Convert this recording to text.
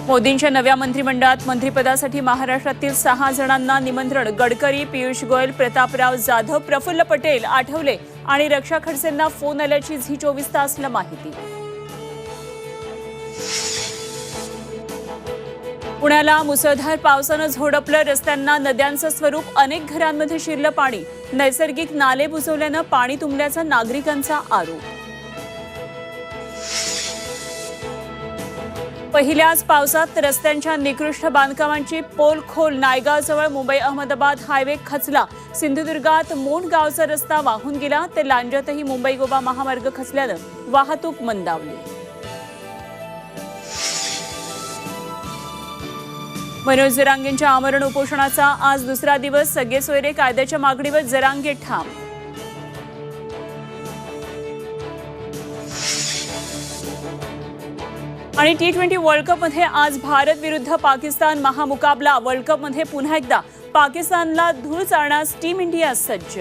मोदींच्या नव्या मंत्रिमंडळात मंत्रिपदासाठी महाराष्ट्रातील 6 जणांना निमंत्रण. गडकरी, पियुष गोयल, प्रतापराव जाधव, प्रफुल्ल पटेल, आठवले आणि रक्षा खडसेंना फोन आल्याची झी 24 तासला माहिती. पुण्याला मुसळधार पावसानं झोडपलं. रस्त्यांना नद्यांचं स्वरूप. अनेक घरांमध्ये शिरलं पाणी. नैसर्गिक नाले बुजवल्यानं पाणी तुंबल्याचा नागरिकांचा आरोप. पहिल्याच पावसात रस्त्यांच्या निकृष्ट बांधकामांची पोल खोल. नायगावजवळ मुंबई अहमदाबाद हायवे खचला. सिंधुदुर्गात मोंढ गावचा रस्ता वाहून गेला. ते लांजातही मुंबई गोवा महामार्ग खचल्यानं वाहतूक मंदावली. मनोज जरांगेंच्या आमरण उपोषणाचा आज दुसरा दिवस. सगळे सोयरे कायद्याच्या मागणीवर जरांगे ठाम. आणि T20 वर्ल्ड कपमध्ये आज भारत विरुद्ध पाकिस्तान महामुकाबला. वर्ल्ड कपमध्ये पुन्हा एकदा पाकिस्तानला धूळ चारण्यास टीम इंडिया सज्ज.